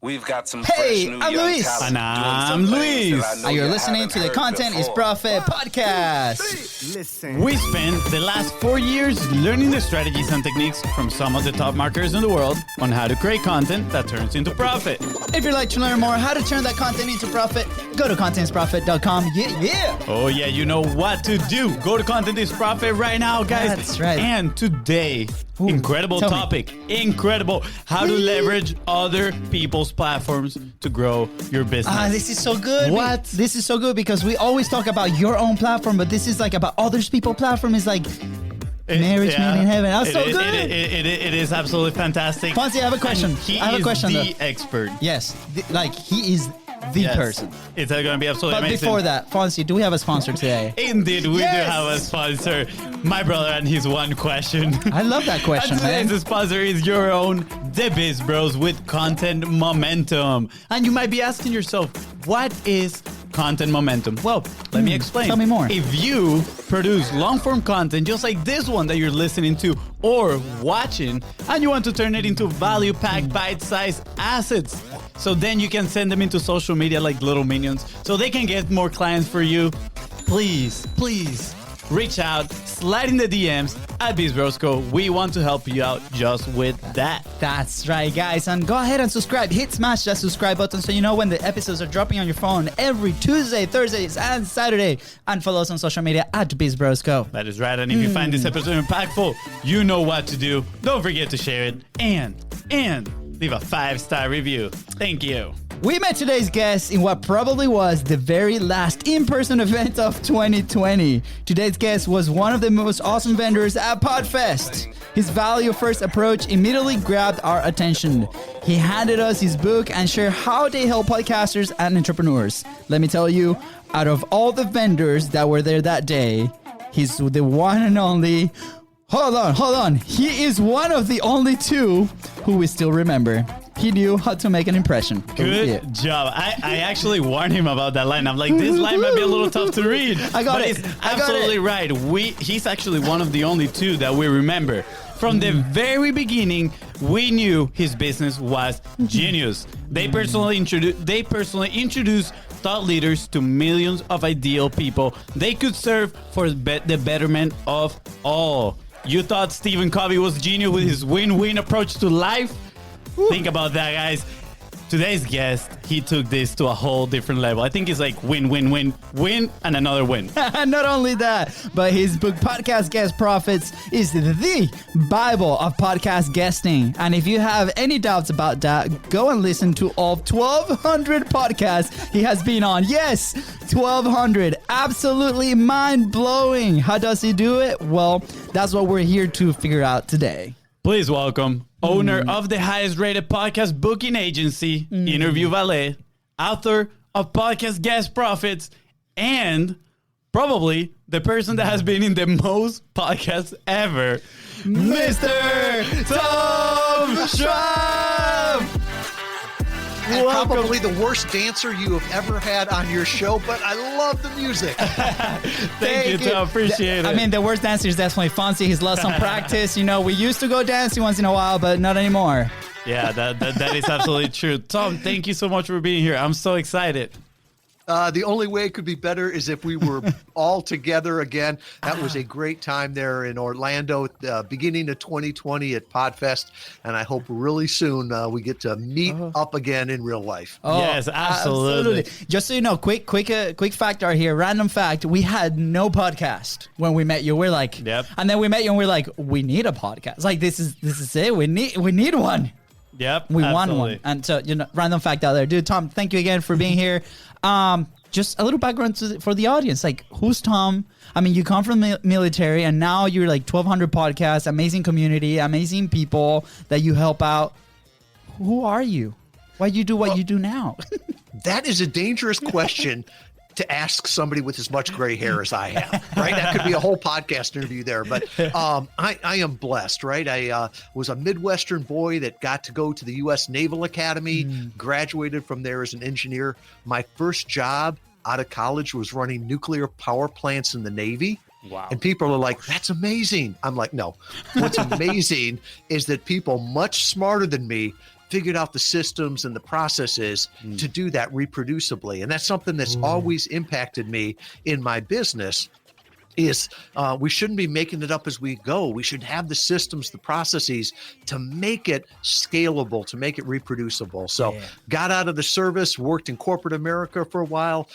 We've got some Hey, fresh new I'm young Luis. talent And doing I'm some things Luis. that I know And you're you listening haven't to the heard Content is before. Profit podcast. Listen. We spent the last 4 years learning the strategies and techniques from some of the top marketers in the world on how to create content that turns into profit. If you'd like to learn more how to turn that content into profit, go to contentisprofit.com. Yeah. Oh yeah, you know what to do. Go to Content is Profit right now, guys. That's right. And today, Ooh, incredible tell me. topic. Incredible. How to leverage other people's platforms to grow your business. This is so good. What? This is so good because we always talk about your own platform, but this is like about others people's platform. Is like marriage made in heaven. That's so good. It is absolutely fantastic. Fonzie, I have a question. And I have a question. the expert. Yes, like he is the Yes. person. It's going to be absolutely But amazing. before that, Fonzie, do we have a sponsor today? Indeed, we Yes. do have a sponsor. My brother and his one question. I love that question, And man. today's sponsor is your own The Biz Bros with Content Momentum. And you might be asking yourself, what is content momentum? Well, let me explain. Tell me more. If you produce long-form content just like this one that you're listening to or watching, and you want to turn it into value-packed, bite-sized assets, so then you can send them into social media like little minions, so they can get more clients for you, please reach out, slide in the DMs at BizBrosco. We want to help you out just with that. That's right, guys. And go ahead and subscribe. Smash that subscribe button so you know when the episodes are dropping on your phone every Tuesday, Thursdays, and Saturday. And follow us on social media at BizBrosco. That is right. And if you find this episode impactful, you know what to do. Don't forget to share it and leave a 5-star review. Thank you. We met today's guest in what probably was the very last in-person event of 2020. Today's guest was one of the most awesome vendors at PodFest. His value-first approach immediately grabbed our attention. He handed us his book and shared how they help podcasters and entrepreneurs. Let me tell you, out of all the vendors that were there that day, he's the one and only... Hold on. He is one of the only two who we still remember. He knew how to make an impression. Good job. I actually warned him about that line. I'm like, this line might be a little tough to read. I got but it. It's I got absolutely it. right. He's actually one of the only two that we remember. From the very beginning, we knew his business was genius. They personally introduced thought leaders to millions of ideal people they could serve for the betterment of all. You thought Stephen Covey was genius with his win-win approach to life? Think about that, guys. Today's guest, he took this to a whole different level. I think it's like win, and another win. Not only that, but his book, Podcast Guest Profits, is the Bible of podcast guesting. And if you have any doubts about that, go and listen to all 1,200 podcasts he has been on. Yes, 1,200. Absolutely mind-blowing. How does he do it? Well, that's what we're here to figure out today. Please welcome owner of the highest rated podcast booking agency, Interview Valet, author of Podcast Guest Profits, and probably the person that has been in the most podcasts ever, Mr. Tom Schwab! And probably the worst dancer you have ever had on your show, but I love the music. Thank you, Tom. Appreciate it. I mean, the worst dancer is definitely Fonzie. He's lost some practice. You know, we used to go dancing once in a while, but not anymore. Yeah, that is absolutely true. Tom, thank you so much for being here. I'm so excited. The only way it could be better is if we were all together again. That was a great time there in Orlando at the beginning of 2020 at PodFest, and I hope really soon we get to meet up again in real life. Oh, Yes, absolutely. Just so you know, quick fact out here, random fact. We had no podcast when we met you. We're like, Yep. And then we met you and we're like, we need a podcast. Like this is it. We need one. Yep, We want absolutely. one. And so, random fact out there. Dude, Tom, thank you again for being here. Just a little background for the audience. Like, who's Tom? I mean, you come from the military, and now you're like 1,200 podcasts, amazing community, amazing people that you help out. Who are you? Why do you do what you do now? That is a dangerous question to ask somebody with as much gray hair as I have, right? That could be a whole podcast interview there. But I am blessed, right? I was a Midwestern boy that got to go to the U.S. Naval Academy, graduated from there as an engineer. My first job out of college was running nuclear power plants in the Navy. Wow. And people are like, that's amazing. I'm like, no. What's amazing is that people much smarter than me figured out the systems and the processes to do that reproducibly. And that's something that's always impacted me in my business. Is we shouldn't be making it up as we go. We should have the systems, the processes to make it scalable, to make it reproducible. So got out of the service, worked in corporate America for a while,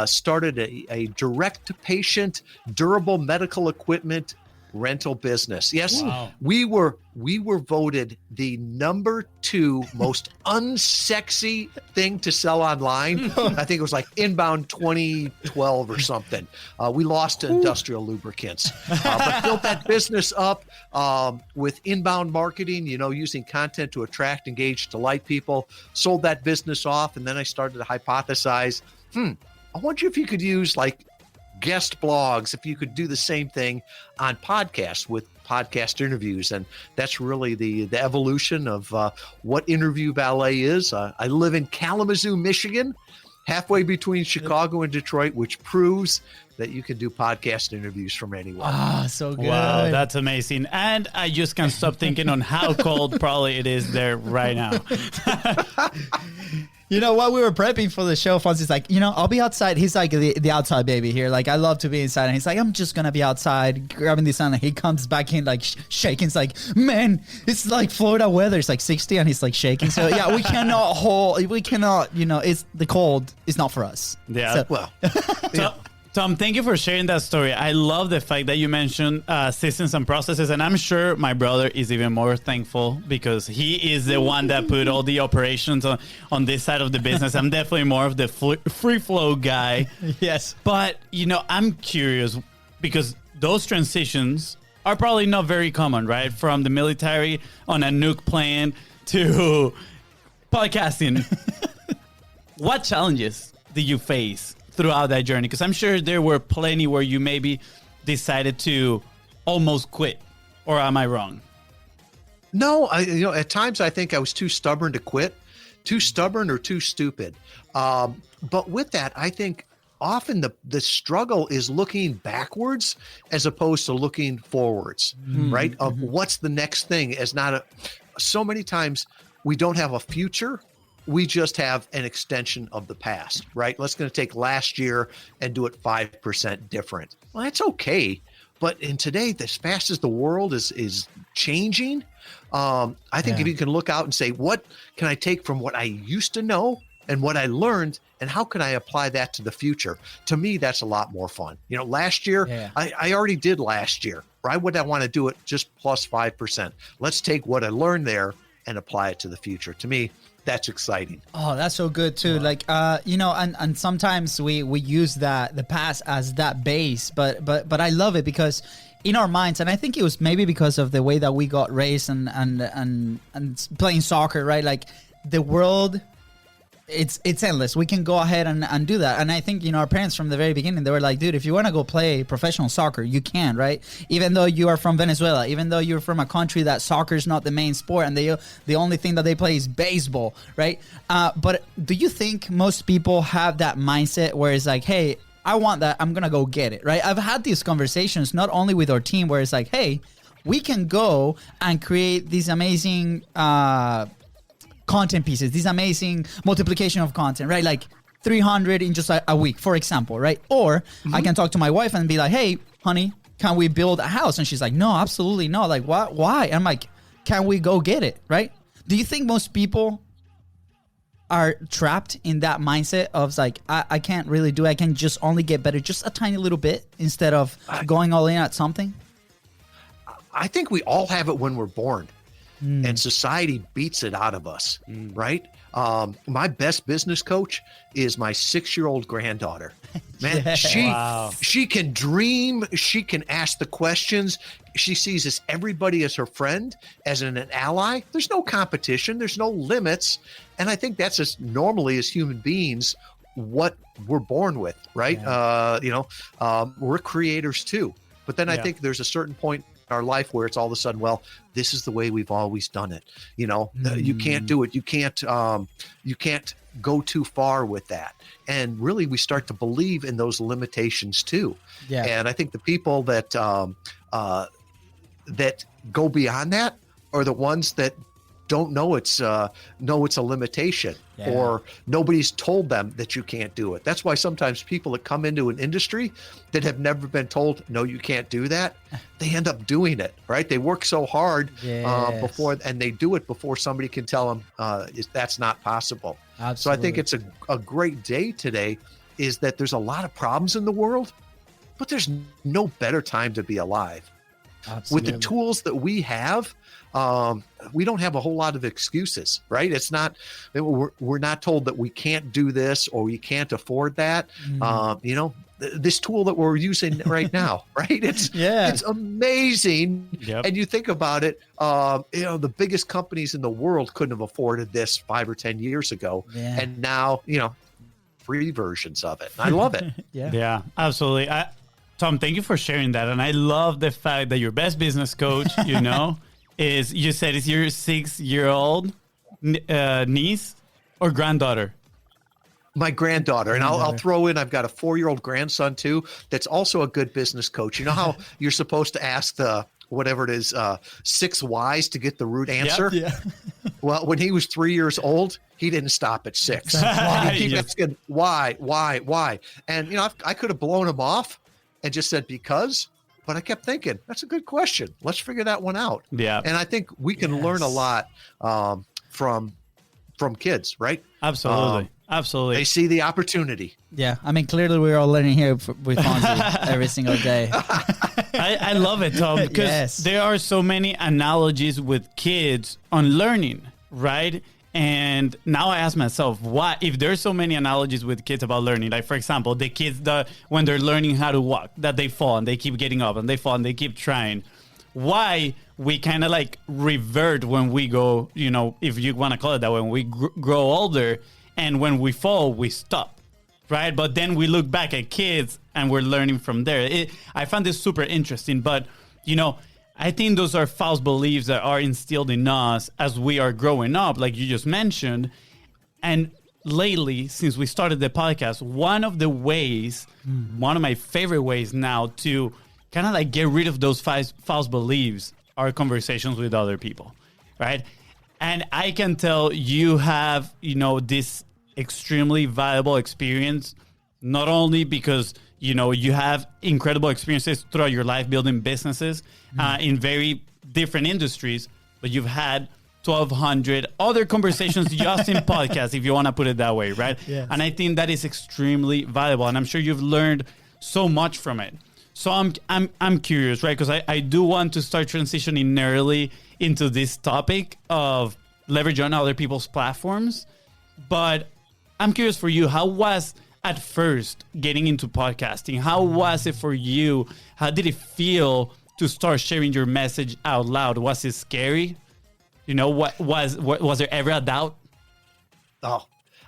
started a direct-to-patient durable medical equipment rental business. Yes, we were voted the number 2 most unsexy thing to sell online. I think it was like Inbound 2012 or something. We lost to industrial lubricants, but built that business up with inbound marketing, using content to attract, engage, delight people, sold that business off. And then I started to hypothesize, I wonder if you could use like guest blogs, if you could do the same thing on podcasts with podcast interviews. And that's really the evolution of what Interview Valet is. I live in Kalamazoo, Michigan, halfway between Chicago and Detroit, which proves that you can do podcast interviews from anywhere. So good. Wow, that's amazing. And I just can't stop thinking on how cold probably it is there right now. While we were prepping for the show, Fonzie's like, I'll be outside. He's like the outside baby here. Like, I love to be inside. And he's like, I'm just going to be outside grabbing the sun. And he comes back in like shaking. It's like, man, it's like Florida weather. It's like 60 and he's like shaking. So yeah, we cannot, it's the cold is not for us. Yeah. So, Well, Tom, thank you for sharing that story. I love the fact that you mentioned systems and processes, and I'm sure my brother is even more thankful because he is the one that put all the operations on this side of the business. I'm definitely more of the free flow guy. Yes. But, I'm curious because those transitions are probably not very common, right? From the military on a nuke plane to podcasting. What challenges did you face throughout that journey? Because I'm sure there were plenty where you maybe decided to almost quit, or am I wrong? No, at times I think I was too stubborn to quit, too stubborn or too stupid. But with that, I think often the struggle is looking backwards as opposed to looking forwards, right? Of what's the next thing so many times we don't have a future. We just have an extension of the past, right? Let's going to take last year and do it 5% different. Well, that's okay. But in today, as fast as the world is changing, I think if you can look out and say, what can I take from what I used to know and what I learned, and how can I apply that to the future? To me, that's a lot more fun. Last year, I already did last year. Why would I want to do it just plus 5%? Let's take what I learned there and apply it to the future. To me, that's exciting. Oh, that's so good too. Like, and sometimes we use the past as that base, but I love it because in our minds, and I think it was maybe because of the way that we got raised and playing soccer, right? Like the world, it's endless. We can go ahead and do that. And I think, our parents from the very beginning, they were like, dude, if you want to go play professional soccer, you can, right? Even though you are from Venezuela, even though you're from a country that soccer is not the main sport and the only thing that they play is baseball, right? But do you think most people have that mindset where it's like, hey, I want that, I'm going to go get it, right? I've had these conversations not only with our team where it's like, hey, we can go and create these amazing content pieces, these amazing multiplication of content, right? Like 300 in just a week, for example, right? Or I can talk to my wife and be like, hey, honey, can we build a house? And she's like, no, absolutely not. Like, what? Why? I'm like, can we go get it, right? Do you think most people are trapped in that mindset of like, I can't really do it. I can just only get better just a tiny little bit instead of going all in at something? I think we all have it when we're born. And society beats it out of us, right? My best business coach is my 6-year-old granddaughter. Man, she can dream. She can ask the questions. She sees everybody as her friend, as an ally. There's no competition. There's no limits. And I think that's just normally as human beings what we're born with, right? We're creators too. But then I think there's a certain point our life where it's all of a sudden, well, this is the way we've always done it. You can't do it. You can't go too far with that. And really we start to believe in those limitations too. Yeah. And I think the people that go beyond that are the ones that don't know it's a limitation, or nobody's told them that you can't do it. That's why sometimes people that come into an industry that have never been told, no, you can't do that, they end up doing it, right? They work so hard before, and they do it before somebody can tell them that's not possible. Absolutely. So I think it's a great day today, is that there's a lot of problems in the world, but there's no better time to be alive. Absolutely. With the tools that we have, we don't have a whole lot of excuses, right? It's not, we're not told that we can't do this or we can't afford that. This tool that we're using right now, right? It's amazing. Yep. And you think about it, the biggest companies in the world couldn't have afforded this 5 or 10 years ago. Yeah. And now, free versions of it. I love it. Yeah, absolutely. Tom, thank you for sharing that. And I love the fact that your best business coach, is, you said, is your 6-year-old niece or granddaughter? My granddaughter. And I'll throw in, I've got a 4-year-old grandson too, that's also a good business coach. You know how you're supposed to ask the, whatever it is, 6 whys to get the root answer? Yep. Yeah. Well, when he was 3 years old, he didn't stop at 6. He kept asking, why? And, I could have blown him off and just said, because, but I kept thinking, that's a good question. Let's figure that one out. Yeah. And I think we can learn a lot from kids, right? Absolutely. Absolutely. They see the opportunity. Yeah. I mean, clearly we're all learning here with Fonzie every single day. I love it, Tom, because there are so many analogies with kids on learning, right? And now I ask myself, why, if there's so many analogies with kids about learning, like, for example, the kids that when they're learning how to walk, that they fall and they keep getting up and they fall and they keep trying, why we kind of like revert when we go, if you want to call it that, when we grow older, and when we fall, we stop, right? But then we look back at kids and we're learning from there. I found this super interesting, but, I think those are false beliefs that are instilled in us as we are growing up, like you just mentioned. And lately, since we started the podcast, one of my favorite ways now to kind of like get rid of those false beliefs are conversations with other people, right? And I can tell you have, this extremely valuable experience, not only because, you have incredible experiences throughout your life building businesses in very different industries, but you've had 1,200 other conversations just in podcasts, if you want to put it that way, right? Yes. And I think that is extremely valuable, and I'm sure you've learned so much from it. So I'm curious, right? Because I do want to start transitioning early into this topic of leveraging other people's platforms, but I'm curious for you, how was at first getting into podcasting? How was it for you? How did it feel to start sharing your message out loud? Was it scary? What was there ever a doubt? Oh,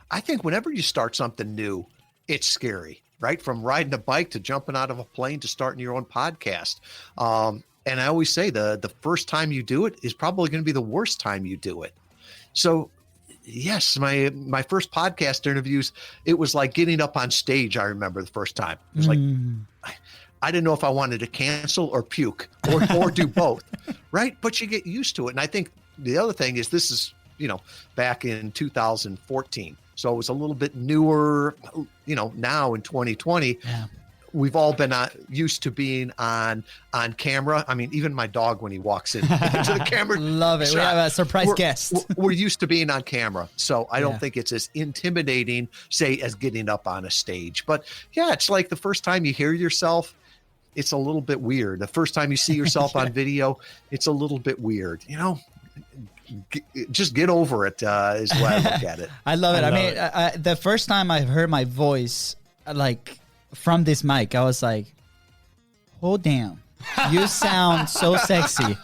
I think whenever you start something new, it's scary, right? From riding a bike to jumping out of a plane to starting your own podcast. And I always say the first time you do it is probably going to be the worst time you do it. So yes, my first podcast interviews, it was like getting up on stage. I remember the first time. It was like, I didn't know if I wanted to cancel or puke or do both, right? But you get used to it. And I think the other thing is this is, back in 2014. So it was a little bit newer, now in 2020. Yeah. We've all been used to being on camera. I mean, even my dog, when he walks into the camera. Love it. We have a surprise guest. We're used to being on camera. So I don't think it's as intimidating, say, as getting up on a stage. But yeah, it's like the first time you hear yourself, it's a little bit weird. The first time you see yourself on video, it's a little bit weird. Just get over it is the way I look at it. I love it. I mean, the first time I heard my voice, from this mic, I was like, oh, damn, you sound so sexy.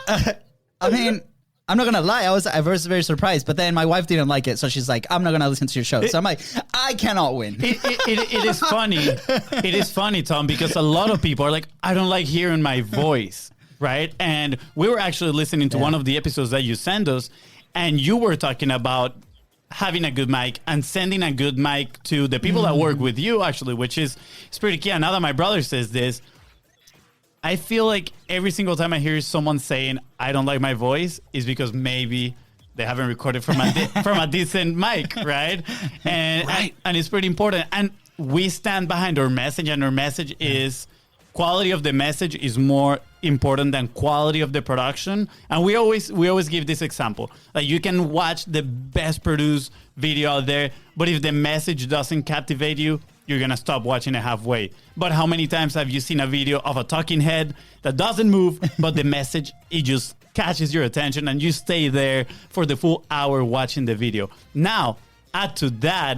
I mean, I'm not going to lie. I was very surprised, but then my wife didn't like it. So she's like, I'm not going to listen to your show. So I'm like, I cannot win. It is funny. It is funny, Tom, because a lot of people are like, I don't like hearing my voice. Right. And we were actually listening to one of the episodes that you sent us, and you were talking about having a good mic and sending a good mic to the people that work with you, actually, which is it's pretty key. And now that my brother says this, I feel like every single time I hear someone saying I don't like my voice is because maybe they haven't recorded from from a decent mic, right? And it's pretty important. And we stand behind our message, and our message is quality of the message is more important than quality of the production. And we always give this example. Like, you can watch the best produced video out there, but if the message doesn't captivate you, you're going to stop watching it halfway. But how many times have you seen a video of a talking head that doesn't move, but the message, it just catches your attention and you stay there for the full hour watching the video? Now, add to that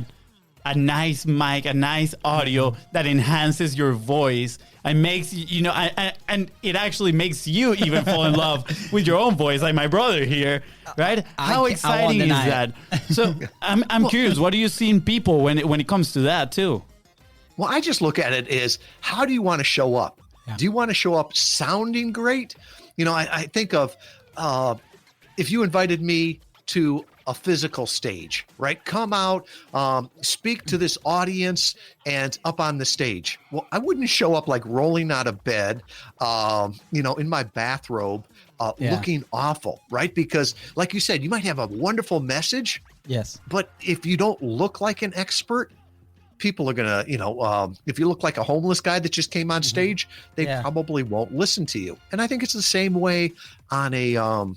a nice mic, a nice audio that enhances your voice and makes, and it actually makes you even fall in love with your own voice, like my brother here, right? How exciting is that? So I'm curious, what do you see in people when it comes to that too? Well, I just look at it as, how do you want to show up? Yeah. Do you want to show up sounding great? I think of if you invited me to a physical stage, right? Come out, speak to this audience and up on the stage. Well, I wouldn't show up like rolling out of bed, in my bathrobe, looking awful, right? Because like you said, you might have a wonderful message. Yes. But if you don't look like an expert, people are going to, if you look like a homeless guy that just came on stage, they probably won't listen to you. And I think it's the same way on a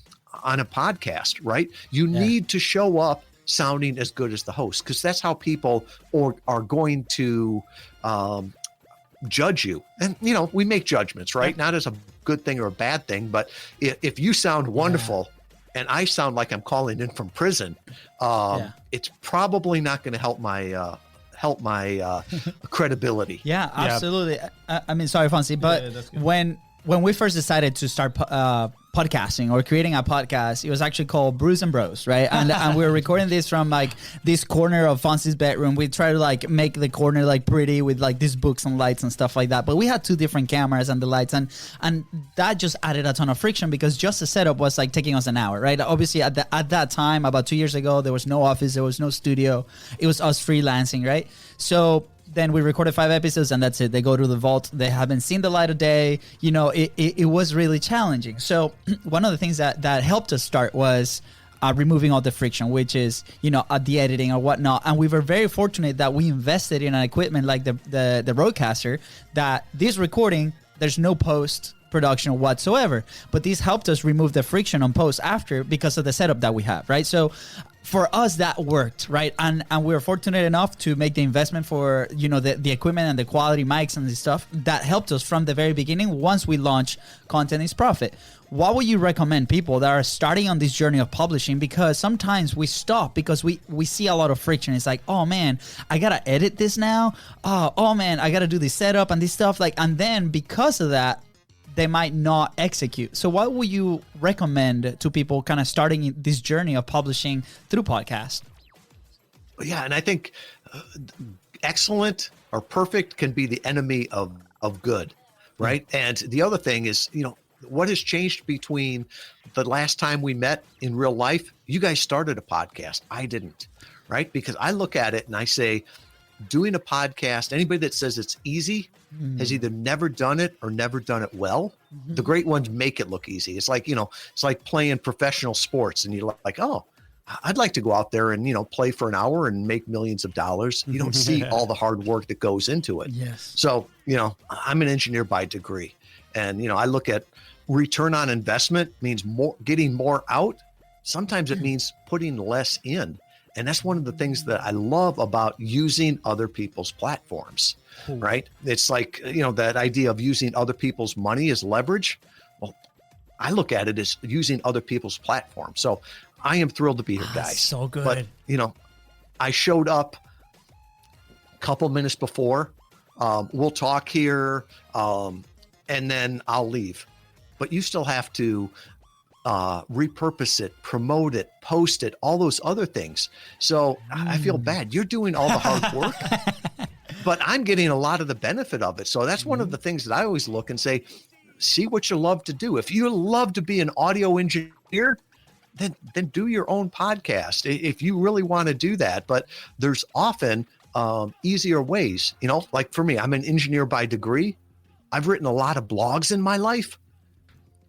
podcast, right? You need to show up sounding as good as the host, because that's how people are going to judge you. And, we make judgments, right? Not as a good thing or a bad thing, but if you sound wonderful and I sound like I'm calling in from prison, it's probably not going to help my credibility. Yeah, absolutely. I mean, sorry, Fonzie, but when we first decided to start podcasting or creating a podcast, it was actually called Brews and Bros, right? And we were recording this from like this corner of Fonzie's bedroom. We tried to like make the corner like pretty with like these books and lights and stuff like that. But we had two different cameras and the lights, and that just added a ton of friction because just the setup was like taking us an hour, right? Obviously at that time, about 2 years ago, there was no office, there was no studio. It was us freelancing, right? So then we recorded 5 episodes and that's it. They go to the vault. They haven't seen the light of day. It was really challenging. So one of the things that helped us start was removing all the friction, which is, the editing or whatnot. And we were very fortunate that we invested in an equipment like the Rodecaster, that this recording, there's no post production whatsoever. But this helped us remove the friction on post after because of the setup that we have, right? So for us, that worked, right? And we were fortunate enough to make the investment for, the equipment and the quality mics and this stuff that helped us from the very beginning. Once we launch Content is Profit, what would you recommend people that are starting on this journey of publishing? Because sometimes we stop because we see a lot of friction. It's like, oh man, I got to edit this now. Oh man, I got to do this setup and this stuff. And then because of that, they might not execute. So what would you recommend to people kind of starting this journey of publishing through podcast? Yeah, and I think excellent or perfect can be the enemy of good, right? And the other thing is, what has changed between the last time we met in real life? You guys started a podcast. I didn't, right? Because I look at it and I say, doing a podcast, anybody that says it's easy has either never done it or never done it well. The great ones make it look easy. It's like, it's like playing professional sports and you're like, oh, I'd like to go out there and, play for an hour and make millions of dollars. You don't see all the hard work that goes into it. Yes. So, I'm an engineer by degree, and, I look at return on investment means getting more out. Sometimes it means putting less in. And that's one of the things that I love about using other people's platforms, right? It's like, that idea of using other people's money as leverage. Well, I look at it as using other people's platforms. So I am thrilled to be here, guys. So good. But, I showed up a couple minutes before. We'll talk here, and then I'll leave. But you still have to repurpose it, promote it, post it, all those other things. So I feel bad. You're doing all the hard work, but I'm getting a lot of the benefit of it. So that's one of the things that I always look and say, see what you love to do. If you love to be an audio engineer, then do your own podcast if you really want to do that. But there's often easier ways, like for me, I'm an engineer by degree. I've written a lot of blogs in my life,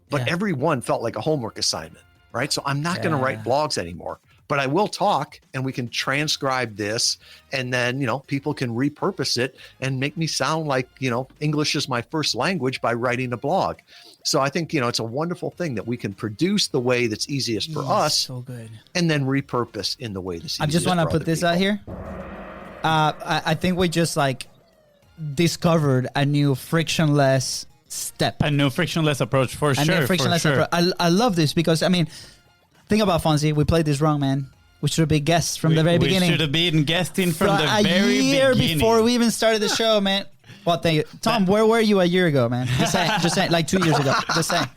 but Yeah. every one felt like a homework assignment, right? So I'm not going to write blogs anymore, but I will talk, and we can transcribe this, and then, people can repurpose it and make me sound like, English is my first language by writing a blog. So I think, it's a wonderful thing that we can produce the way that's easiest for us, So good. and then repurpose in the way that's easiest. I just want to put this out here. I think we just discovered a new frictionless step. A new frictionless approach for sure. A new frictionless for sure. approach. I love this because, think about Fonzie. We played this wrong, man. We should have been guests from the very beginning. We should have been guesting from the very beginning. A year before we even started the show, man. Well, thank you. Tom, where were you a year ago, man? Just saying, like 2 years ago. Just saying.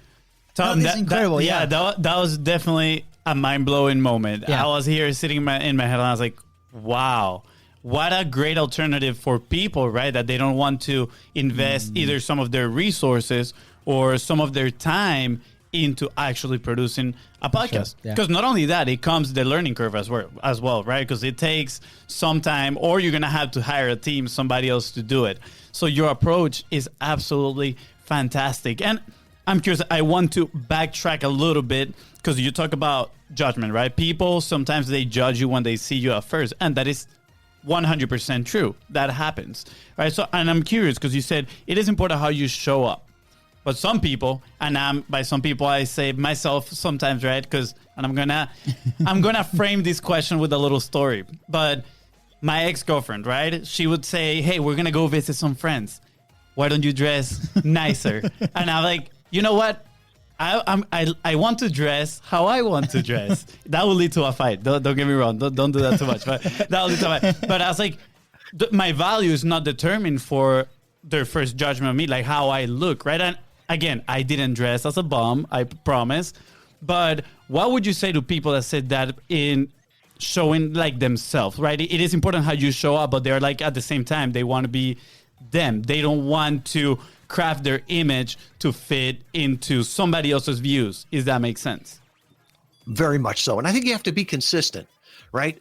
Tom, that's incredible. That was definitely a mind-blowing moment. Yeah. I was here sitting in my head, and I was like, wow. What a great alternative for people, right? That they don't want to invest either some of their resources or some of their time into actually producing a podcast. Because not only that, it comes the learning curve as well, right? Because it takes some time, or you're going to have to hire a team, somebody else to do it. So your approach is absolutely fantastic. And I'm curious, I want to backtrack a little bit because you talk about judgment, right? People, sometimes they judge you when they see you at first, and that is 100% true. That happens, right? So, and I'm curious because you said it is important how you show up. But some people, and by some people I say myself sometimes, right? Because, and I'm gonna frame this question with a little story. But my ex-girlfriend, right? She would say, "Hey, we're gonna go visit some friends. Why don't you dress nicer?" And I'm like, you know what? I want to dress how I want to dress. That will lead to a fight. Don't get me wrong. Don't do that too much. But that will lead to a fight. But I was like, my value is not determined for their first judgment of me, like how I look, right? And again, I didn't dress as a bum, I promise. But what would you say to people that said that in showing like themselves, right? It is important how you show up, but they're like at the same time, they want to be them. They don't want to craft their image to fit into somebody else's views. Does that make sense? Very much so. And I think you have to be consistent, right?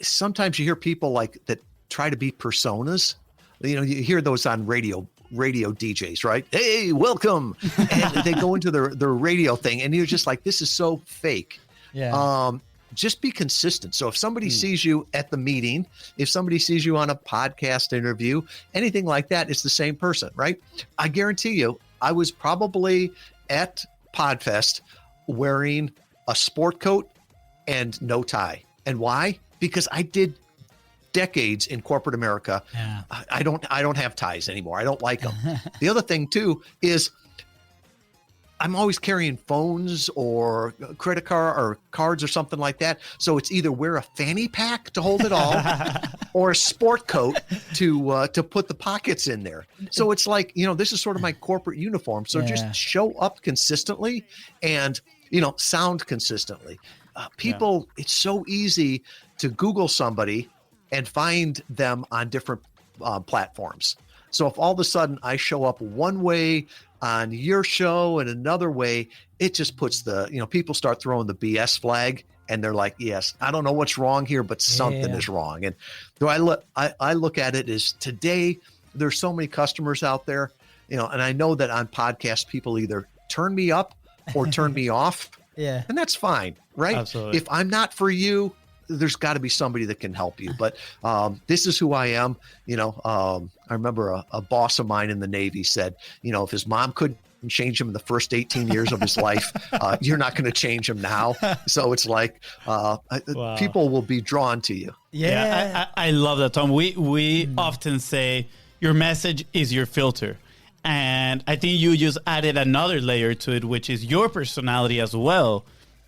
Sometimes you hear people that try to be personas. You hear those on radio DJs, right? Hey, welcome. And they go into their radio thing, and you're just like, this is so fake. Yeah. Just be consistent. So if somebody sees you at the meeting, if somebody sees you on a podcast interview, anything like that, it's the same person, right? I guarantee you, I was probably at Podfest wearing a sport coat and no tie. And why? Because I did decades in corporate America. Yeah. I don't have ties anymore. I don't like them. The other thing too is I'm always carrying phones or credit card or cards or something like that. So it's either wear a fanny pack to hold it all or a sport coat to put the pockets in there. So it's like, this is sort of my corporate uniform. So just show up consistently and, sound consistently. People, it's so easy to Google somebody and find them on different platforms. So if all of a sudden I show up one way on your show and another way, it just puts people start throwing the BS flag, and they're like, yes, I don't know what's wrong here, but something is wrong. And I look at it as today, there's so many customers out there, and I know that on podcasts, people either turn me up or turn me off. Yeah. And that's fine, right? Absolutely. If I'm not for you, there's got to be somebody that can help you. But this is who I am. I remember a boss of mine in the Navy said, if his mom couldn't change him in the first 18 years of his life, you're not going to change him now. So it's like people will be drawn to you. Yeah, I love that, Tom. We often say your message is your filter. And I think you just added another layer to it, which is your personality as well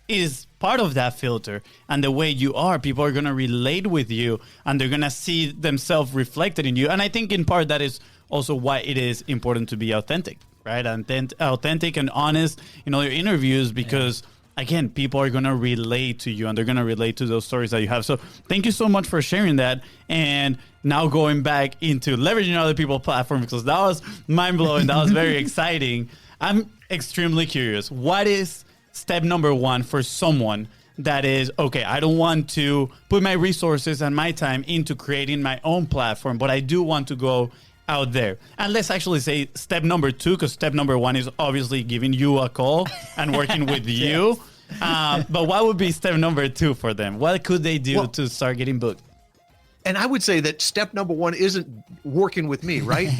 is part of that filter. And the way you are, people are going to relate with you and they're going to see themselves reflected in you. And I think in part that is also why it is important to be authentic, right? And authentic and honest in all your interviews because, again, people are going to relate to you and they're going to relate to those stories that you have. So thank you so much for sharing that. And now going back into leveraging other people's platforms, because that was mind-blowing. That was very exciting. I'm extremely curious. What is step number one for someone that is, okay, I don't want to put my resources and my time into creating my own platform, but I do want to go out there. And let's actually say step number 2, because step number 1 is obviously giving you a call and working with you. But what would be step number 2 for them? What could they do to start getting booked? And I would say that step number 1 isn't working with me, right?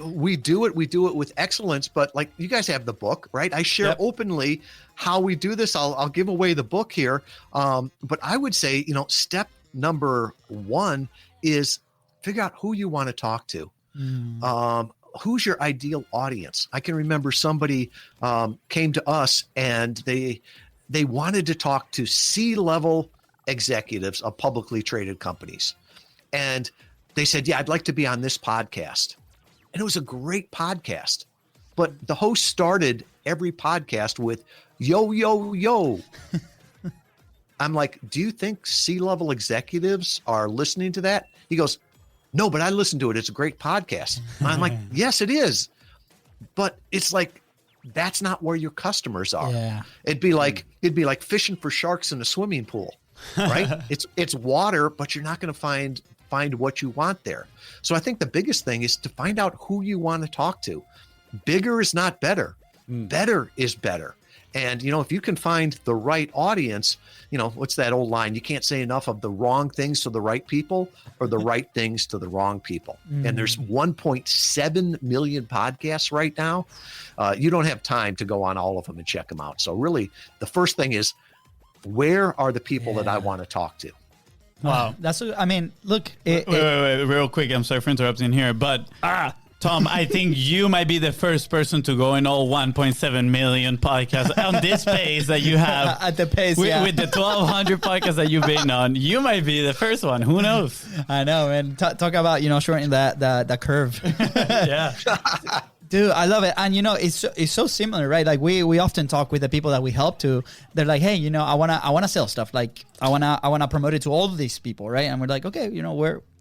We do it with excellence, but like you guys have the book, right? I share openly how we do this. I'll give away the book here. But I would say, step number 1 is figure out who you want to talk to. Who's your ideal audience? I can remember somebody came to us and they wanted to talk to C-level executives of publicly traded companies. And they said, yeah, I'd like to be on this podcast. And it was a great podcast. But the host started every podcast with, yo, yo, yo. I'm like, do you think C-level executives are listening to that? He goes, no, but I listened to it. It's a great podcast. And I'm like, yes, it is. But it's like, that's not where your customers are. Yeah. It'd be like fishing for sharks in a swimming pool, right? It's water, but you're not going to find what you want there. So I think the biggest thing is to find out who you want to talk to. Bigger is not better. Better is better. And, if you can find the right audience, what's that old line? You can't say enough of the wrong things to the right people or the right things to the wrong people. And there's 1.7 million podcasts right now. You don't have time to go on all of them and check them out. So really, the first thing is, where are the people that I want to talk to? Wow. Look. Wait, real quick. I'm sorry for interrupting here, but Tom, I think you might be the first person to go in all 1.7 million podcasts on this pace that you have. At the pace, with the 1,200 podcasts that you've been on. You might be the first one. Who knows? I know, man. Talk about, shortening that curve. Yeah. Dude, I love it. And, it's so similar, right? Like we often talk with the people that we help to. They're like, hey, I want to sell stuff. Like I want to promote it to all of these people, right? And we're like, okay,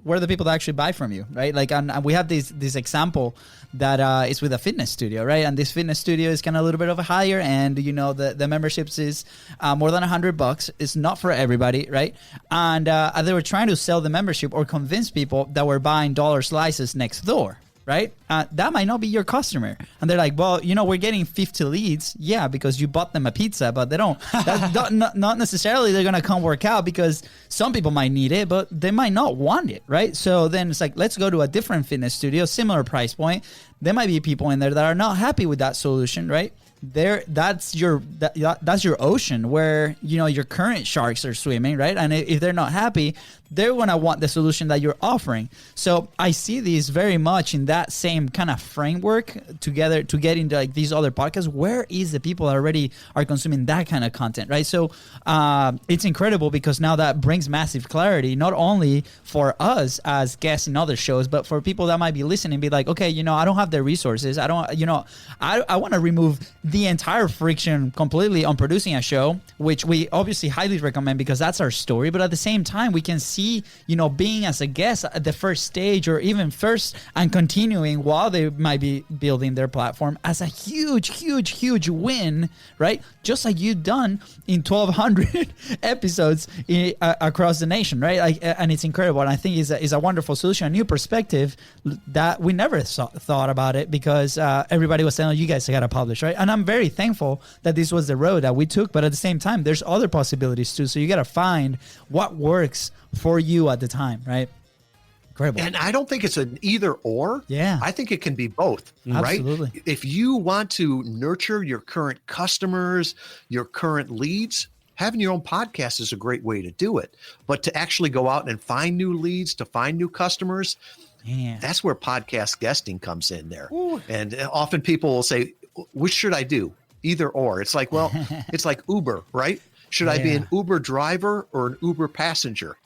where are the people that actually buy from you, right? Like, and we have this example that is with a fitness studio, right? And this fitness studio is kind of a little bit of a higher end. The memberships is more than $100. It's not for everybody, right? And they were trying to sell the membership or convince people that were buying dollar slices next door. Right? That might not be your customer. And they're like, well, we're getting 50 leads. Yeah, because you bought them a pizza, but they don't. Not necessarily they're going to come work out, because some people might need it, but they might not want it, right? So then it's like, let's go to a different fitness studio, similar price point. There might be people in there that are not happy with that solution, right? That's your ocean where your current sharks are swimming, right? And if they're not happy, they're gonna want the solution that you're offering. So I see these very much in that same kind of framework together to get into like these other podcasts. Where is the people that already are consuming that kind of content, right? So it's incredible, because now that brings massive clarity, not only for us as guests in other shows, but for people that might be listening, be like, okay, I don't have the resources. I don't, I want to remove the entire friction completely on producing a show, which we obviously highly recommend because that's our story. But at the same time, we can see, being as a guest at the first stage or even first and continuing while they might be building their platform as a huge win, right? Just like you've done in 1,200 episodes across the nation, right? Like, and it's incredible. And I think is a wonderful solution, a new perspective that we never thought about it, because everybody was saying, oh, you guys got to publish, right? And I'm very thankful that this was the road that we took, but at the same time, there's other possibilities too. So you got to find what works for you at the time, right? Incredible. And I don't think it's an either or. Yeah. I think it can be both, right? Absolutely. If you want to nurture your current customers, your current leads, having your own podcast is a great way to do it. But to actually go out and find new leads, to find new customers, that's where podcast guesting comes in there. Ooh. And often people will say, which should I do? Either or. It's like, well, it's like Uber, right? Should I be an Uber driver or an Uber passenger?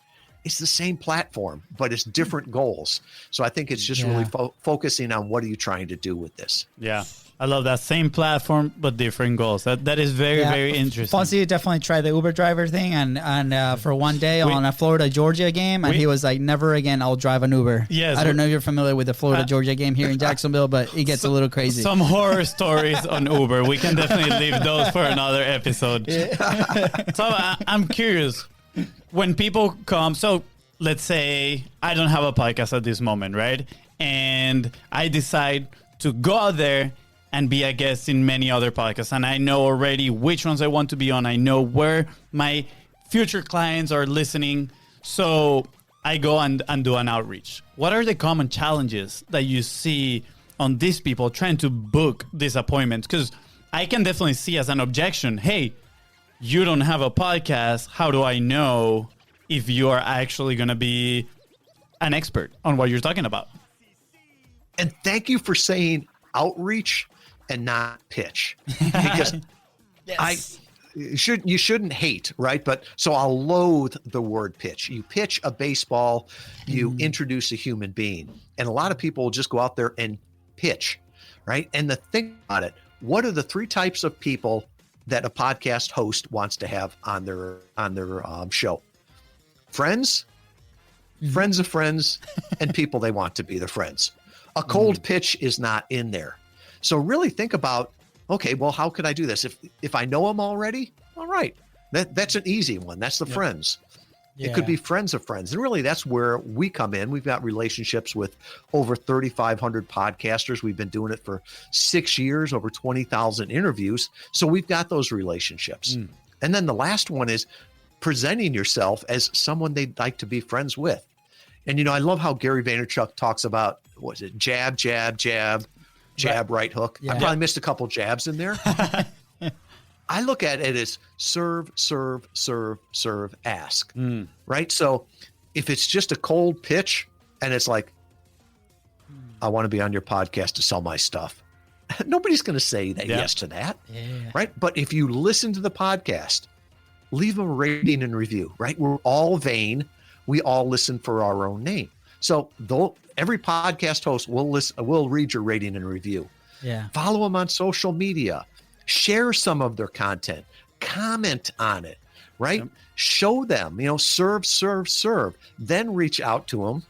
It's the same platform, but it's different goals. So I think it's just really focusing on what are you trying to do with this. Yeah. I love that. Same platform, but different goals. That is very interesting. Fonzie definitely tried the Uber driver thing and for one day on a Florida-Georgia game, and he was like, never again I'll drive an Uber. Yes, I don't know if you're familiar with the Florida-Georgia game here in Jacksonville, but it gets a little crazy. Some horror stories on Uber. We can definitely leave those for another episode. So I'm curious, when people come, so let's say I don't have a podcast at this moment, right? and I decide to go out there and be a guest in many other podcasts. And I know already which ones I want to be on. I know where my future clients are listening. So I go and do an outreach. What are the common challenges that you see on these people trying to book these appointments? Because I can definitely see as an objection, hey, you don't have a podcast. How do I know if you are actually going to be an expert on what you're talking about? And thank you for saying outreach and not pitch, because Yes. you shouldn't hate, right? But so I'll loathe the word pitch. You pitch a baseball, you introduce a human being, and a lot of people will just go out there and pitch, right? And the thing about it, what are the three types of people that a podcast host wants to have on their show? Friends, friends of friends, and people they want to be their friends. A cold pitch is not in there. So really think about, okay, well, how could I do this? If I know them already, all right, that's an easy one. That's the friends. It could be friends of friends. And really, that's where we come in. We've got relationships with over 3,500 podcasters. We've been doing it for 6 years, over 20,000 interviews. So we've got those relationships. And then the last one is presenting yourself as someone they'd like to be friends with. And, you know, I love how Gary Vaynerchuk talks about, what is it, jab, jab, jab, jab, right hook. I probably missed a couple jabs in there. I look at it as serve, serve, serve, serve, ask, right? So if it's just a cold pitch and it's like, I want to be on your podcast to sell my stuff, nobody's going to say that yes to that, right? But if you listen to the podcast, leave a rating and review, right? We're all vain. We all listen for our own name. So every podcast host will read your rating and review. Follow them on social media. Share some of their content, comment on it, right? Show them, you know, serve, serve, serve. Then reach out to them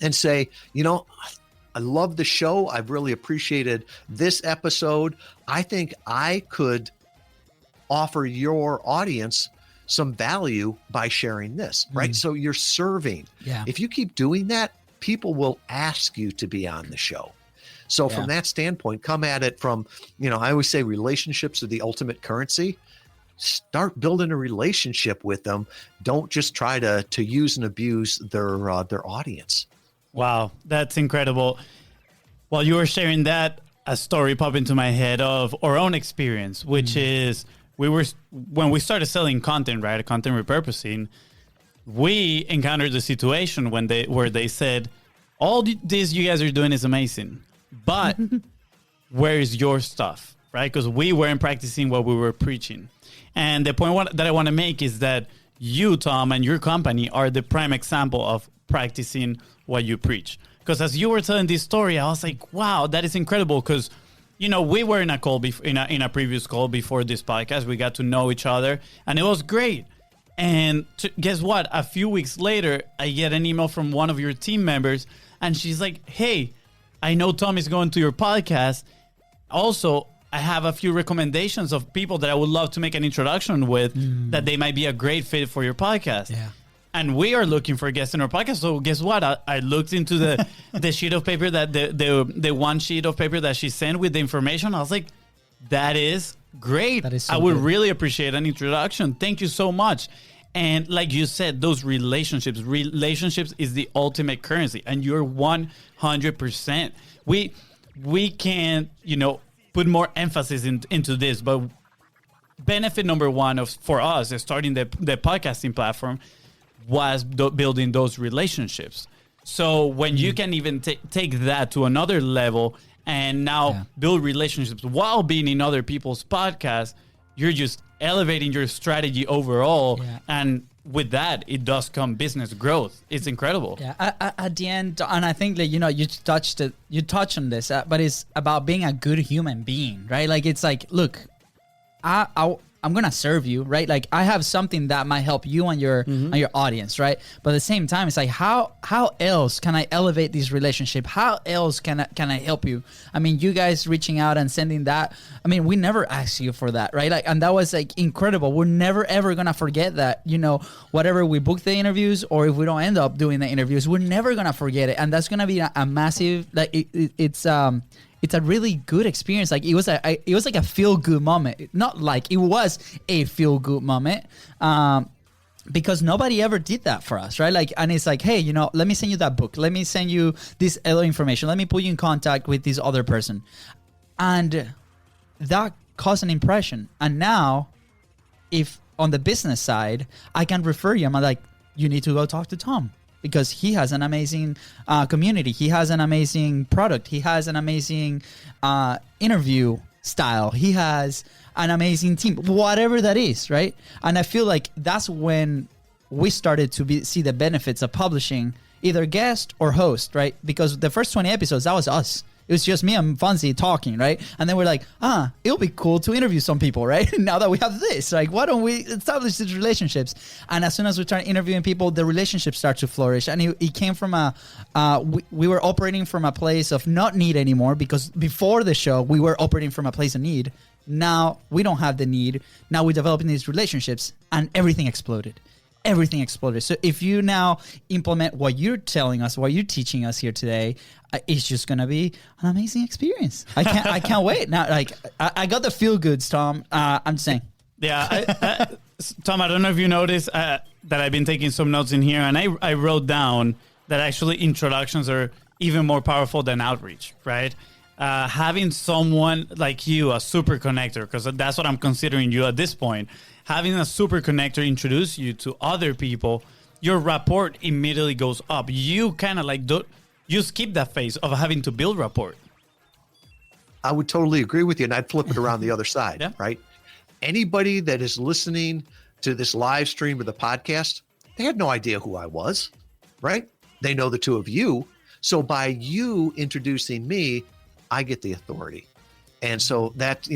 and say, you know, I love the show. I've really appreciated this episode. I think I could offer your audience some value by sharing this, right? So you're serving. If you keep doing that, people will ask you to be on the show. So from that standpoint, come at it from, you know, I always say relationships are the ultimate currency. Start building a relationship with them. Don't just try to use and abuse their audience. Wow, that's incredible. While you were sharing that, a story popped into my head of our own experience, which is when we started selling content, right? Content repurposing, we encountered the situation where they said, all this you guys are doing is amazing, but where is your stuff, right? Because we weren't practicing what we were preaching. And the point that I want to make is that you, Tom, and your company are the prime example of practicing what you preach. Because as you were telling this story, I was like, wow, that is incredible. Because, you know, we were in a call in a previous call before this podcast. We got to know each other, and it was great. And guess what? A few weeks later, I get an email from one of your team members, and she's like, hey, I know Tom is going to your podcast. Also, I have a few recommendations of people that I would love to make an introduction with that they might be a great fit for your podcast. And we are looking for guests in our podcast. So guess what? I looked into the sheet of paper that the one sheet of paper that she sent with the information. I was like, that is great. That is so I would really appreciate an introduction. Thank you so much. And like you said, those relationships is the ultimate currency, and you're 100%. We can, you know, put more emphasis into this, but benefit number one for us is starting the podcasting platform was building those relationships. So when you can even take that to another level and now build relationships while being in other people's podcasts, you're just elevating your strategy overall. And with that, it does come business growth. It's incredible. At the end, and I think that, you know, you touched on this, but it's about being a good human being, right? Like, it's like, look, I I'm gonna serve you, right? Like I have something that might help you and your audience, right? But at the same time, it's like how else can I elevate this relationship? How else can I help you? I mean, you guys reaching out and sending that. I mean, we never asked you for that, right? Like, and that was like incredible. We're never ever gonna forget that. You know, whatever we book the interviews, or if we don't end up doing the interviews, we're never gonna forget it. And that's gonna be a massive like it's a really good experience. Like it was like a feel good moment. Not like it was a feel good moment. Because nobody ever did that for us, right? Like, and it's like, hey, you know, let me send you that book. Let me send you this other information. Let me put you in contact with this other person. And that caused an impression. And now, if on the business side, I can refer you. I'm like, you need to go talk to Tom because he has an amazing community. He has an amazing product. He has an amazing interview style. He has an amazing team, whatever that is, right? And I feel like that's when we started to see the benefits of publishing either guest or host, right? Because the first 20 episodes, that was us. It was just me and Fonzie talking, right? And then we're like, it'll be cool to interview some people, right? Now that we have this, like, why don't we establish these relationships? And as soon as we start interviewing people, the relationships start to flourish. And it came from we were operating from a place of not need anymore, because before the show, we were operating from a place of need. Now we don't have the need. Now we're developing these relationships, and everything exploded. Everything exploded. So if you now implement what you're telling us, what you're teaching us here today, it's just gonna be an amazing experience. I can't wait. Now, like I got the feel goods, Tom. I'm just saying. Yeah, Tom. I don't know if you noticed that I've been taking some notes in here, and I wrote down that actually introductions are even more powerful than outreach, right? Having someone like you, a super connector, because that's what I'm considering you at this point, having a super connector introduce you to other people, your rapport immediately goes up. You kind of like, you skip that phase of having to build rapport. I would totally agree with you, and I'd flip it around the other side, Yeah. right? Anybody that is listening to this live stream of the podcast, they had no idea who I was, right? They know the two of you. So by you introducing me, I get the authority. And so that,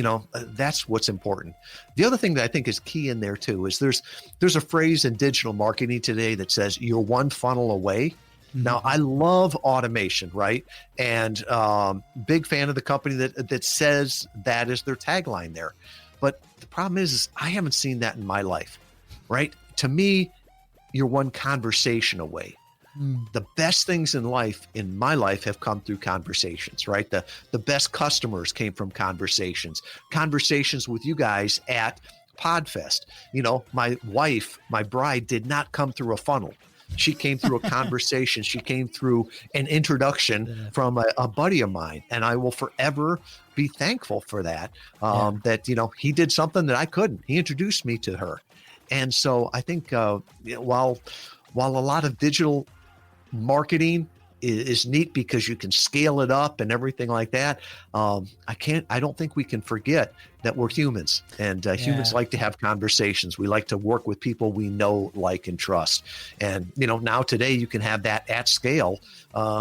that's what's important. The other thing that I think is key in there too is there's a phrase in digital marketing today that says you're one funnel away. Mm-hmm. Now, I love automation, right? And big fan of the company that says that is their tagline there. But the problem is I haven't seen that in my life, right? To me, you're one conversation away. The best things in my life have come through conversations, right? The best customers came from conversations with you guys at Podfest. My wife, my bride, did not come through a funnel. She came through a conversation. She came through an introduction from a buddy of mine. And I will forever be thankful for that, that, he did something that I couldn't. He introduced me to her. And so I think while a lot of digital marketing is neat because you can scale it up and everything like that, I don't think we can forget that we're humans, and humans like to have conversations. We like to work with people we know, like, and trust. And now today you can have that at scale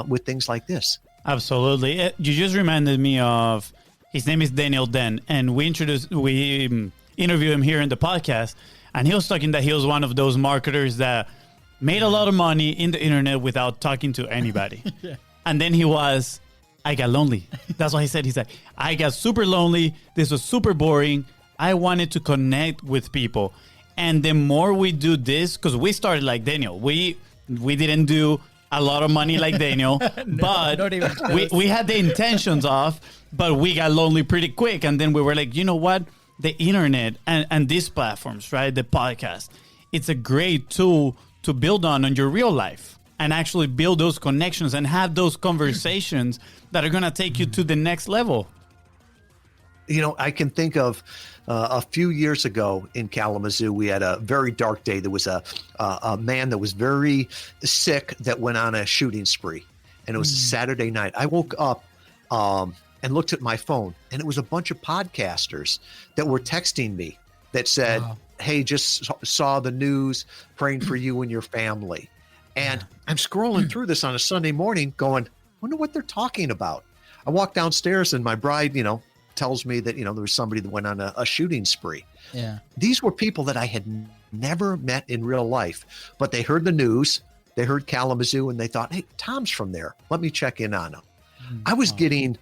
with things like this. Absolutely. You just reminded me of, his name is Daniel Den, and we interviewed him here in the podcast, and he was talking that he was one of those marketers that made a lot of money in the internet without talking to anybody. And then I got lonely. That's what he said. He's like, I got super lonely. This was super boring. I wanted to connect with people. And the more we do this, because we started like Daniel, we didn't do a lot of money like Daniel, but we had the intentions of, but we got lonely pretty quick. And then we were like, you know what? The internet and these platforms, right? The podcast, it's a great tool to build on your real life and actually build those connections and have those conversations that are going to take you to the next level. I can think of a few years ago in Kalamazoo, we had a very dark day. There was a man that was very sick that went on a shooting spree, and it was a Saturday night. I woke up and looked at my phone, and it was a bunch of podcasters that were texting me that said, hey, just saw the news, praying for you and your family. And I'm scrolling through this on a Sunday morning going, wonder what they're talking about. I walked downstairs and my bride, tells me that, there was somebody that went on a shooting spree. Yeah. These were people that I had never met in real life, but they heard the news, they heard Kalamazoo, and they thought, hey, Tom's from there. Let me check in on him. I was getting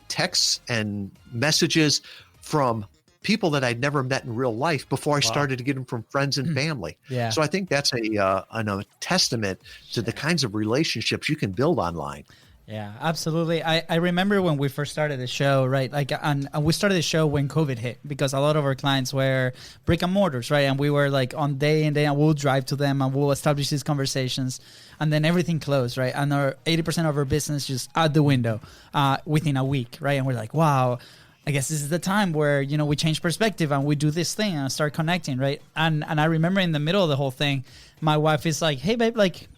texts and messages from people that I'd never met in real life before I started to get them from friends and family. Yeah. So I think that's a testament to the kinds of relationships you can build online. Yeah, absolutely. I remember when we first started the show, right? Like, and we started the show when COVID hit, because a lot of our clients were brick and mortars, right? And we were like on day in day, and we'll drive to them and we'll establish these conversations, and then everything closed, right? And our 80% of our business just out the window within a week, right? And we're like, wow, I guess this is the time where, we change perspective and we do this thing and start connecting, right? And I remember in the middle of the whole thing, my wife is like, hey, babe, like,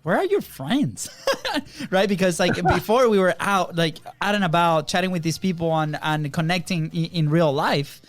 where are your friends? Right? Because like before we were out and about chatting with these people and connecting in real life,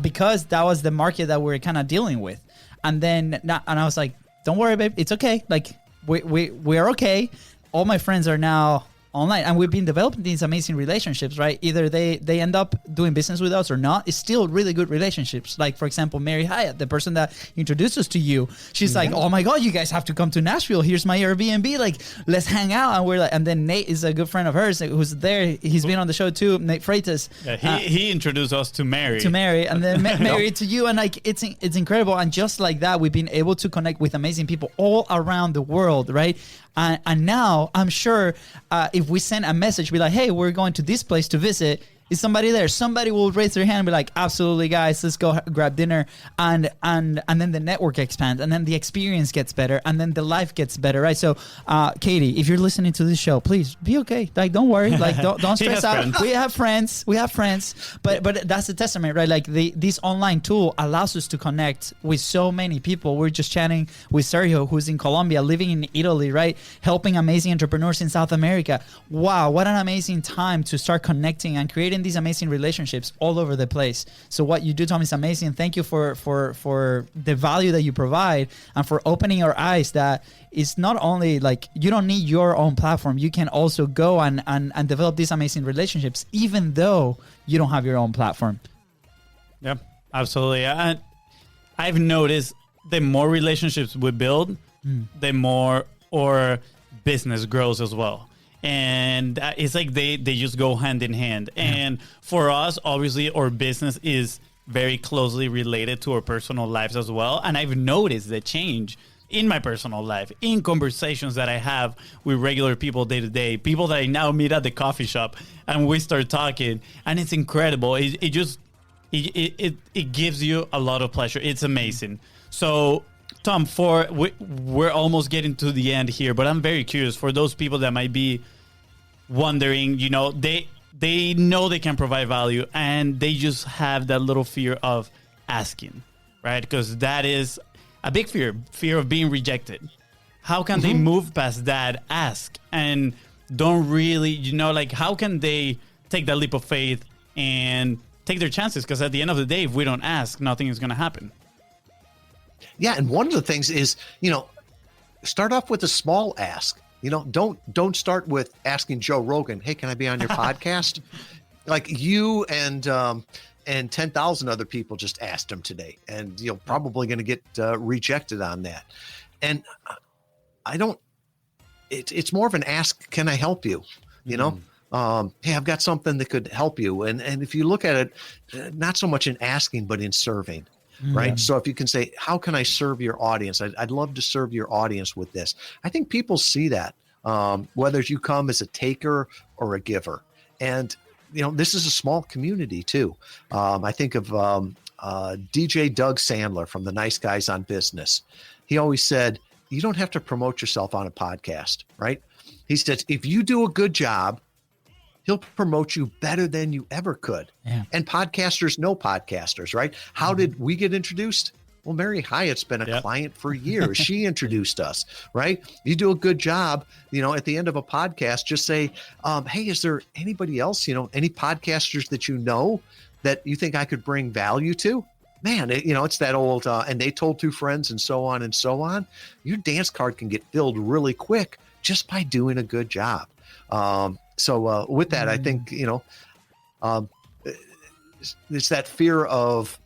because that was the market that we were kind of dealing with. And I was like, don't worry, babe, it's okay. Like we are okay. All my friends are now online, and we've been developing these amazing relationships, right? Either they end up doing business with us or not. It's still really good relationships. Like, for example, Mary Hyatt, the person that introduced us to you, she's like, oh my God, you guys have to come to Nashville. Here's my Airbnb. Like, let's hang out. And we're like, and then Nate is a good friend of hers who's there. He's been on the show too, Nate Freitas. Yeah, he introduced us to Mary. And then Mary to you. And like, it's incredible. And just like that, we've been able to connect with amazing people all around the world, right? And now I'm sure if we send a message, be like, hey, we're going to this place to visit, is somebody there? Somebody will raise their hand and be like, absolutely, guys, let's go grab dinner. And then the network expands, and then the experience gets better, and then the life gets better, right? So, Katie, if you're listening to this show, please be okay. Like, don't worry. Like, don't stress out. Friends. We have friends. But that's the testament, right? Like, this online tool allows us to connect with so many people. We're just chatting with Sergio, who's in Colombia, living in Italy, right? Helping amazing entrepreneurs in South America. Wow, what an amazing time to start connecting and creating these amazing relationships all over the place. So what you do, Tom, is amazing. Thank you for the value that you provide, and for opening our eyes that it's not only like you don't need your own platform. You can also go and develop these amazing relationships even though you don't have your own platform. Yeah, absolutely. And I've noticed the more relationships we build, the more our business grows as well. And it's like they just go hand in hand. And for us, obviously, our business is very closely related to our personal lives as well. And I've noticed the change in my personal life, in conversations that I have with regular people day to day, people that I now meet at the coffee shop, and we start talking. And it's incredible. It gives you a lot of pleasure. It's amazing. So, Tom, we're almost getting to the end here, but I'm very curious for those people that might be wondering, they know they can provide value, and they just have that little fear of asking, right? Because that is a big fear of being rejected. How can they move past that ask and don't really, how can they take that leap of faith and take their chances? Because at the end of the day, if we don't ask, nothing is going to happen. Yeah, and one of the things is, start off with a small ask. Don't start with asking Joe Rogan, hey, can I be on your podcast? Like you and 10,000 other people just asked him today, and you're probably going to get rejected on that. And it's more of an ask, can I help you? Hey, I've got something that could help you. And if you look at it, not so much in asking, but in serving. Right. Yeah. So if you can say, how can I serve your audience? I'd love to serve your audience with this. I think people see that, whether you come as a taker or a giver. And, this is a small community too. I think of DJ Doug Sandler from the Nice Guys on Business. He always said, you don't have to promote yourself on a podcast, right? He said, if you do a good job, he'll promote you better than you ever could. Yeah. And podcasters know podcasters, right? How did we get introduced? Well, Mary Hyatt's been a client for years. She introduced us, right? You do a good job, at the end of a podcast, just say, hey, is there anybody else, any podcasters that you know that you think I could bring value to? Man, it's that old, and they told two friends and so on and so on. Your dance card can get filled really quick just by doing a good job. So with that, I think, it's that fear of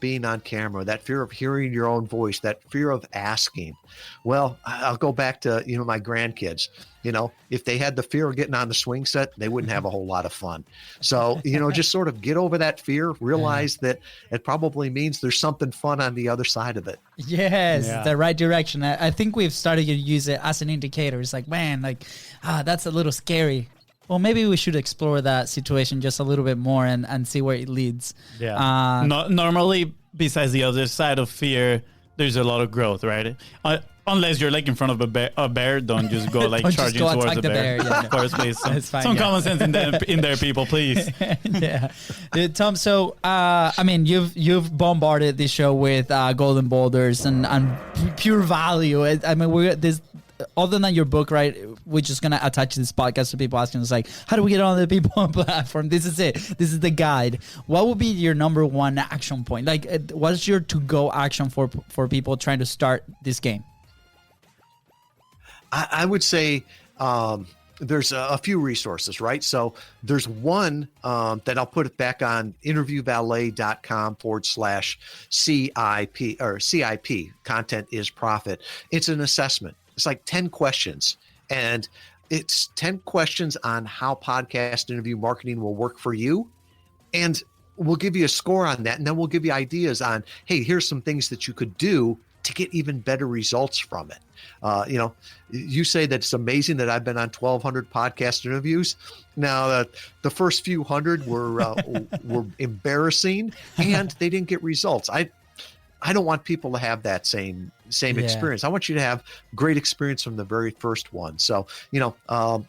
being on camera, that fear of hearing your own voice, that fear of asking. Well, I'll go back to, my grandkids. If they had the fear of getting on the swing set, they wouldn't have a whole lot of fun. So, just sort of get over that fear, realize that it probably means there's something fun on the other side of it. Yes, the right direction. I think we've started to use it as an indicator. It's like, man, that's a little scary. Well, maybe we should explore that situation just a little bit more and see where it leads. Yeah. Normally, besides the other side of fear, there's a lot of growth, right? Unless you're in front of a bear, don't just go charging towards the bear. Yeah, of course, please. Some Yeah. common sense in there, people, please. Yeah, Tom. So, you've bombarded this show with golden boulders and pure value. We're this. Other than your book, right? We're just gonna attach this podcast to people asking us how do we get on the people on platform? This is it. This is the guide. What would be your number one action point? What's your to-go action for people trying to start this game? I would say there's a few resources, right? So there's one that I'll put it back on interviewvalet.com/CIP or CIP, content is profit. It's an assessment. It's 10 questions, and it's 10 questions on how podcast interview marketing will work for you. And we'll give you a score on that. And then we'll give you ideas on, hey, here's some things that you could do to get even better results from it. You say that it's amazing that I've been on 1,200 podcast interviews. Now, the first few hundred were embarrassing, and they didn't get results. I don't want people to have that same experience. I want you to have great experience from the very first one. So,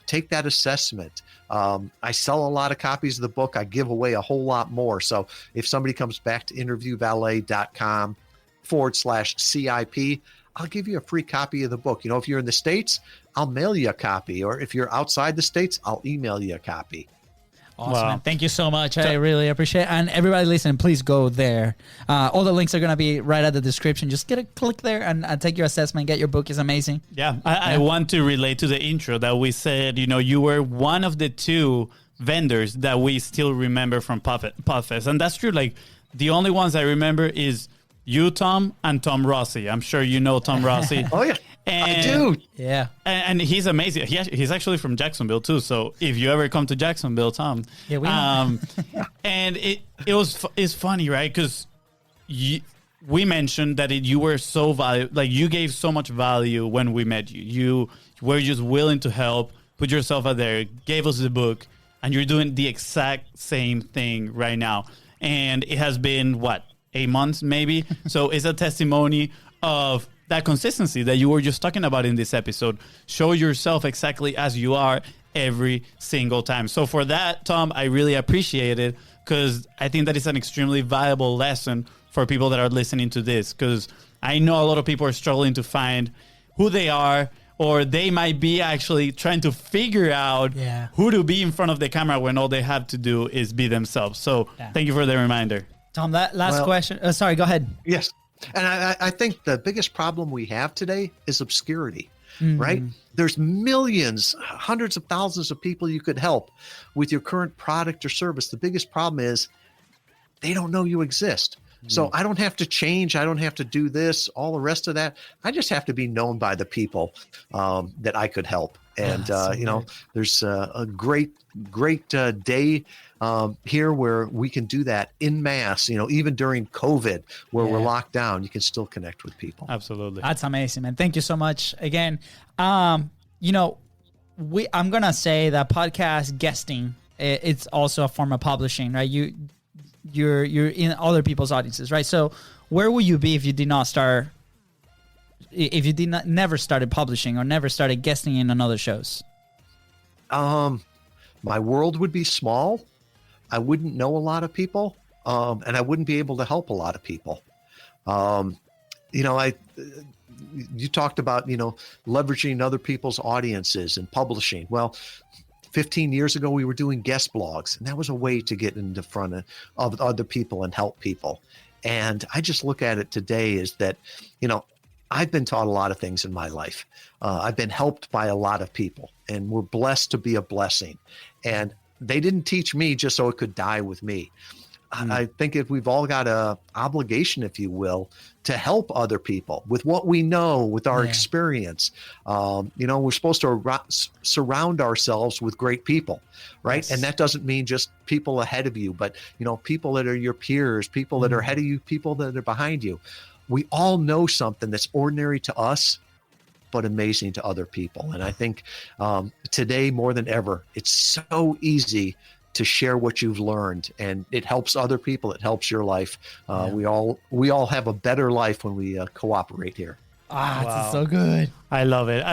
take that assessment. I sell a lot of copies of the book. I give away a whole lot more. So if somebody comes back to interviewvalet.com/CIP, I'll give you a free copy of the book. If you're in the States, I'll mail you a copy. Or if you're outside the States, I'll email you a copy. Awesome. Wow. Man. Thank you so much. I really appreciate it. And everybody listening, please go there. All the links are going to be right at the description. Just get a click there and take your assessment. Get your book. Is amazing. Yeah. I want to relate to the intro that we said, you were one of the two vendors that we still remember from Podfest. And that's true. The only ones I remember is you, Tom, and Tom Rossi. I'm sure you know Tom Rossi. Oh, yeah. And, I do. Yeah. And he's amazing. He's actually from Jacksonville, too. So if you ever come to Jacksonville, Tom. Yeah, we know. And it's funny, right? Because we mentioned that you were so valuable. You gave so much value when we met you. You were just willing to help, put yourself out there, gave us the book, and you're doing the exact same thing right now. And it has been, 8 months maybe? So it's a testimony of that consistency that you were just talking about in this episode. Show yourself exactly as you are every single time. So for that, Tom, I really appreciate it, because I think that is an extremely valuable lesson for people that are listening to this, because I know a lot of people are struggling to find who they are, or they might be actually trying to figure out who to be in front of the camera when all they have to do is be themselves. So thank you for the reminder. Tom, that last question. Sorry, go ahead. Yes. And I think the biggest problem we have today is obscurity, right? There's millions, hundreds of thousands of people you could help with your current product or service. The biggest problem is they don't know you exist. So I don't have to change. I don't have to do this, all the rest of that. I just have to be known by the people that I could help. And, there's a great day here where we can do that in mass, even during COVID where we're locked down, you can still connect with people. Absolutely. That's amazing, man. Thank you so much again. I'm going to say that podcast guesting, it's also a form of publishing, right? You're in other people's audiences, right? So where would you be if you did not start, if you never started publishing or never started guesting in on other shows? My world would be small. I wouldn't know a lot of people, and I wouldn't be able to help a lot of people. You talked about, leveraging other people's audiences and publishing. Well, 15 years ago, we were doing guest blogs, and that was a way to get into front of other people and help people. And I just look at it today as that, I've been taught a lot of things in my life. I've been helped by a lot of people, and we're blessed to be a blessing. And they didn't teach me just so it could die with me. I think if we've all got a obligation, if you will, to help other people with what we know, with our experience. We're supposed to surround ourselves with great people, right? Yes. And that doesn't mean just people ahead of you, but, people that are your peers, people that are ahead of you, people that are behind you. We all know something that's ordinary to us, but amazing to other people. And I think today more than ever, it's so easy to share what you've learned, and it helps other people. It helps your life. We all have a better life when we cooperate here. This is so good. I love it.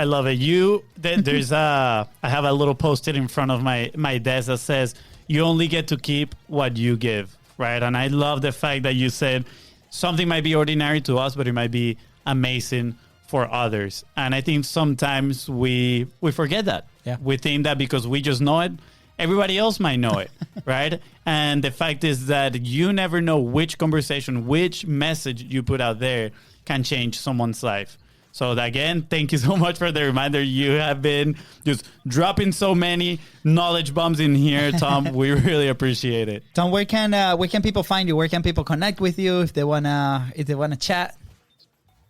There's I have a little post-it in front of my desk that says, you only get to keep what you give, right? And I love the fact that you said something might be ordinary to us, but it might be amazing for others. And I think sometimes we forget that. Yeah. We think that because we just know it, everybody else might know it, right? And the fact is that you never know which conversation, which message you put out there can change someone's life. So again, thank you so much for the reminder. You have been just dropping so many knowledge bombs in here, Tom. We really appreciate it. Tom, where can people find you? Where can people connect with you if they wanna chat?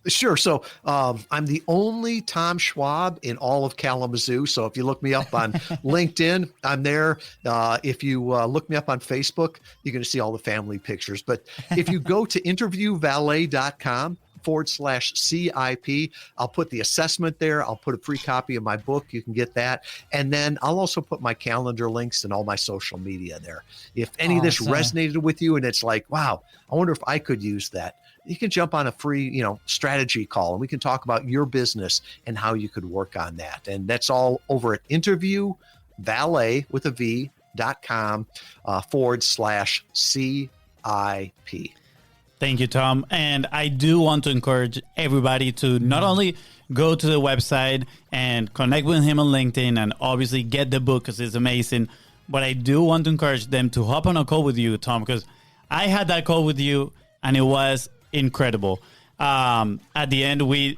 Sure. So I'm the only Tom Schwab in all of Kalamazoo. So if you look me up on LinkedIn, I'm there. If you look me up on Facebook, you're going to see all the family pictures. But if you go to interviewvalet.com/CIP, I'll put the assessment there. I'll put a free copy of my book. You can get that. And then I'll also put my calendar links and all my social media there. If any of this resonated with you and it's like, wow, I wonder if I could use that, you can jump on a free, strategy call, and we can talk about your business and how you could work on that. And that's all over at interviewvalet.com/CIP. Thank you, Tom. And I do want to encourage everybody to not only go to the website and connect with him on LinkedIn and obviously get the book because it's amazing, but I do want to encourage them to hop on a call with you, Tom, because I had that call with you and it was incredible. At the end, we're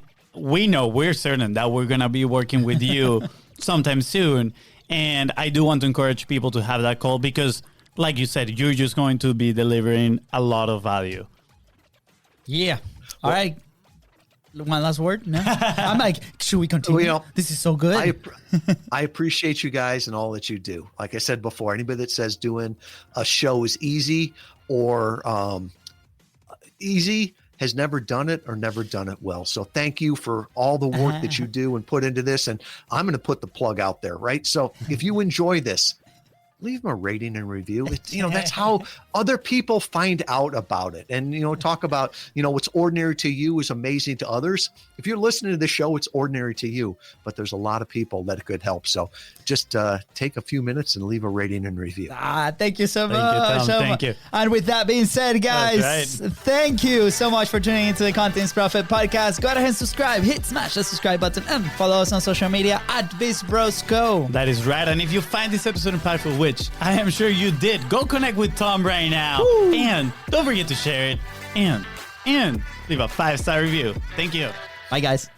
certain that we're going to be working with you sometime soon. And I do want to encourage people to have that call because, like you said, you're just going to be delivering a lot of value. Yeah. All right. One last word? No? I'm like, should we continue? This is so good. I appreciate you guys and all that you do. Like I said before, anybody that says doing a show is easy or easy has never done it or never done it well. So thank you for all the work that you do and put into this. And I'm going to put the plug out there, right? So if you enjoy this, leave them a rating and review. That's how other people find out about it. And, talk about, what's ordinary to you is amazing to others. If you're listening to the show, it's ordinary to you, but there's a lot of people that it could help. So just take a few minutes and leave a rating and review. Thank you so much. Thank you, Tom. Thank you. And with that being said, guys, thank you so much for tuning into the Contents Profit podcast. Go ahead and subscribe, smash the subscribe button, and follow us on social media at BizBrosCo. That is right. And if you find this episode impactful, which I am sure you did, go connect with Tom right now. Woo! And don't forget to share it and leave a 5-star review. Thank you. Bye, guys.